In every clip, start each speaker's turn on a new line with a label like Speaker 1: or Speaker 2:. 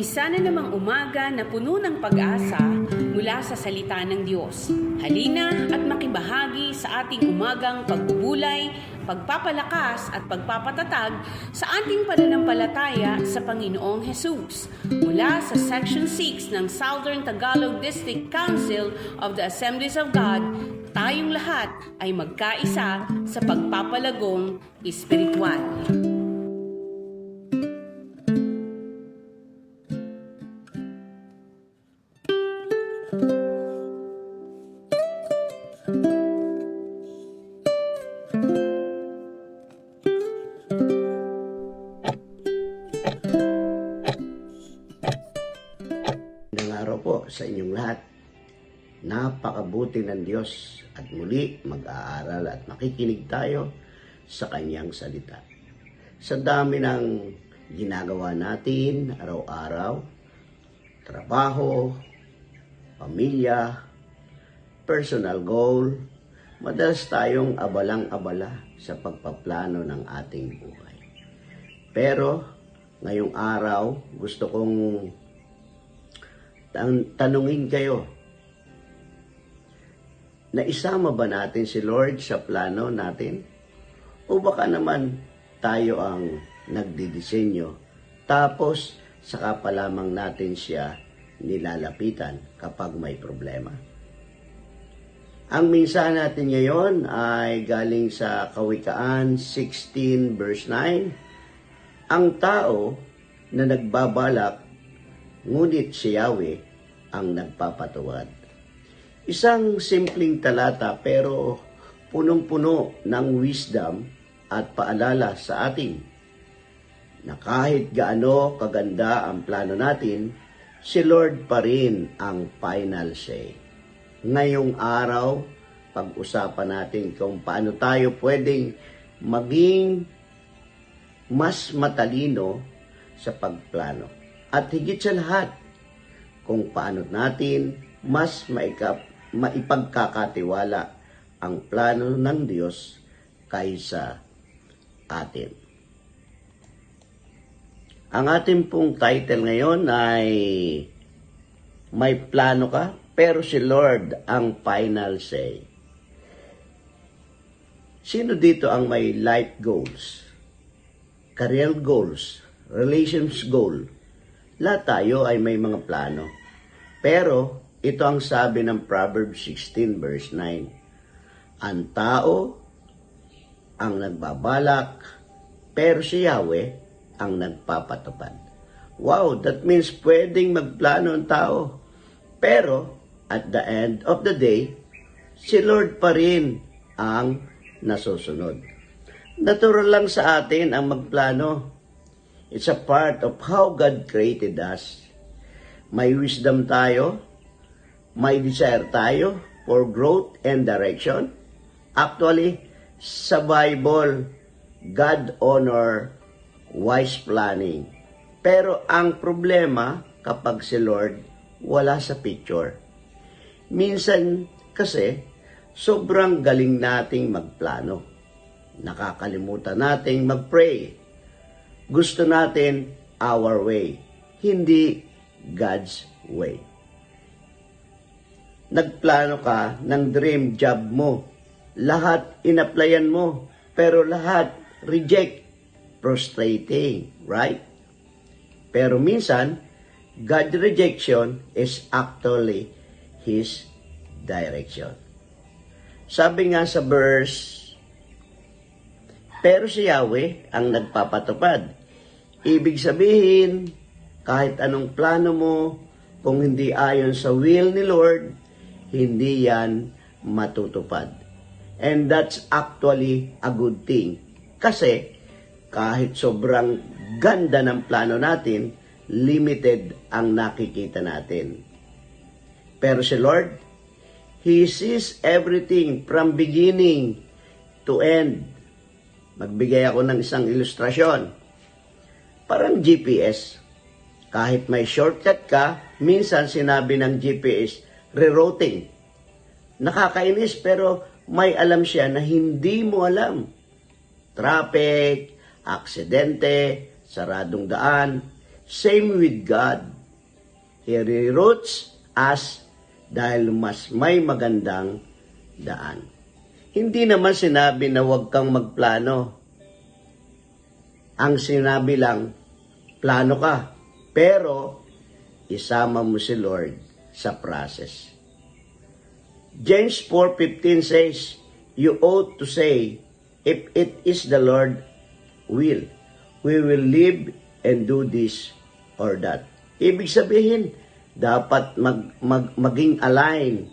Speaker 1: Isa na namang umaga na puno ng pag-asa mula sa salita ng Diyos. Halina at makibahagi sa ating umagang pagbubulay, pagpapalakas at pagpapatatag sa ating pananampalataya sa Panginoong Hesus. Mula sa Section 6 ng Southern Tagalog District Council of the Assemblies of God, tayong lahat ay magkaisa sa pagpapalagong espiritual.
Speaker 2: Sa inyong lahat, napakabuti ng Diyos at muli mag-aaral at makikinig tayo sa Kanyang salita. Sa dami ng ginagawa natin araw-araw, trabaho, pamilya, personal goal, madalas tayong abalang-abala sa pagpaplano ng ating buhay. Pero ngayong araw, gusto kong tanungin kayo, na isama ba natin si Lord sa plano natin? O baka naman tayo ang nagdidisenyo, tapos saka pa lamang natin siya nilalapitan kapag may problema? Ang minsan natin ngayon ay galing sa Kawikaan 16 verse 9. Ang tao na nagbabalak, ngunit si Yahweh ang nagpapatuwad. Isang simpleng talata pero punong-puno ng wisdom at paalala sa atin na kahit gaano kaganda ang plano natin, si Lord pa rin ang final say. Ngayong araw, pag-usapan natin kung paano tayo pwedeng maging mas matalino sa pagplano. At higit sa lahat, kung paano natin mas maipagkakatiwala ang plano ng Diyos kaysa atin. Ang ating pong title ngayon ay May Plano Ka, pero si Lord ang final say. Sino dito ang may life goals, career goals, relations goal? Lahat tayo ay may mga plano. Pero ito ang sabi ng Proverbs 16 verse 9. Ang tao ang nagbabalak, pero si Yahweh ang nagpapatupad. Wow, that means pwedeng magplano ang tao. Pero at the end of the day, si Lord pa rin ang nasusunod. Natural lang sa atin ang magplano. It's a part of how God created us. May wisdom tayo, may desire tayo for growth and direction. Actually, sa Bible, God honor wise planning. Pero ang problema kapag si Lord wala sa picture. Minsan kasi, sobrang galing nating magplano. Nakakalimutan nating mag-pray. Gusto natin our way, hindi God's way. Nagplano ka ng dream job mo. Lahat in-applyan mo, pero lahat reject. Frustrating, right? Pero minsan, God's rejection is actually His direction. Sabi nga sa verse, pero si Yahweh ang nagpapatupad. Ibig sabihin, kahit anong plano mo, kung hindi ayon sa will ni Lord, hindi yan matutupad. And that's actually a good thing. Kasi, kahit sobrang ganda ng plano natin, limited ang nakikita natin. Pero si Lord, He sees everything from beginning to end. Magbigay ako ng isang ilustrasyon. Parang GPS. Kahit may shortcut ka, minsan sinabi ng GPS, rerouting. Nakakainis pero may alam siya na hindi mo alam. Traffic, aksidente, saradong daan. Same with God. He reroutes us dahil mas may magandang daan. Hindi naman sinabi na huwag kang magplano. Ang sinabi lang, plano ka, pero isama mo si Lord sa process. James 4:15 says, you ought to say, if it is the Lord will, we will live and do this or that. Ibig sabihin, dapat maging align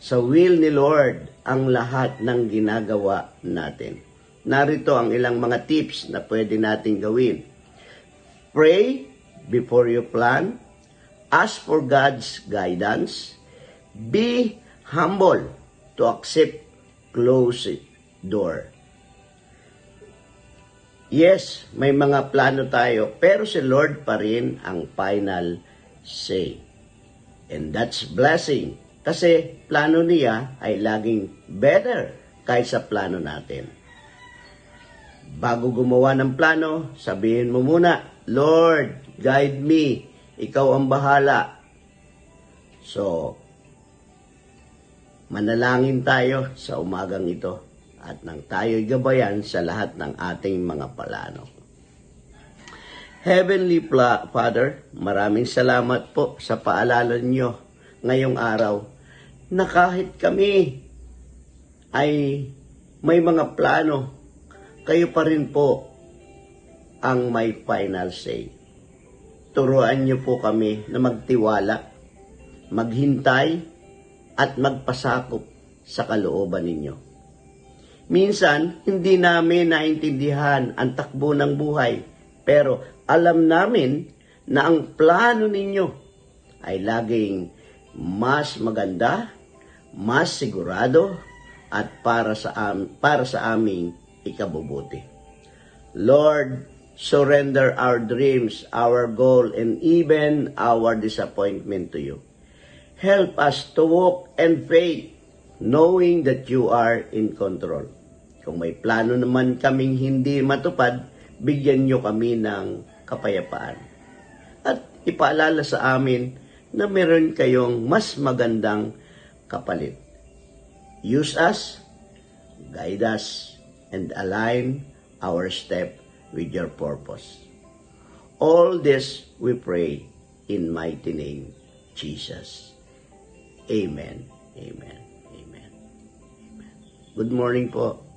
Speaker 2: sa will ni Lord ang lahat ng ginagawa natin. Narito ang ilang mga tips na pwede natin gawin. Pray before you plan. Ask for God's guidance. Be humble to accept closed door. Yes, may mga plano tayo, pero si Lord pa rin ang final say. And that's blessing. Kasi plano niya ay laging better kaysa plano natin. Bago gumawa ng plano, sabihin mo muna, Lord, guide me. Ikaw ang bahala. So, manalangin tayo sa umagang ito at nang tayo'y gabayan sa lahat ng ating mga plano. Heavenly Father, maraming salamat po sa paalala niyo ngayong araw na kahit kami ay may mga plano, kayo pa rin po ang may final say. Turuan niyo po kami na magtiwala, maghintay, at magpasakop sa kalooban ninyo. Minsan, hindi namin naintindihan ang takbo ng buhay, pero alam namin na ang plano ninyo ay laging mas maganda, mas sigurado, at para sa aming ikabubuti. Lord, surrender our dreams, our goal, and even our disappointment to you. Help us to walk in faith, knowing that you are in control. Kung may plano naman kaming hindi matupad, bigyan nyo kami ng kapayapaan. At ipaalala sa amin na meron kayong mas magandang kapalit. Use us, guide us, and align our step with your purpose. All this we pray in mighty name, Jesus. Amen. Amen. Amen. Amen. Good morning po.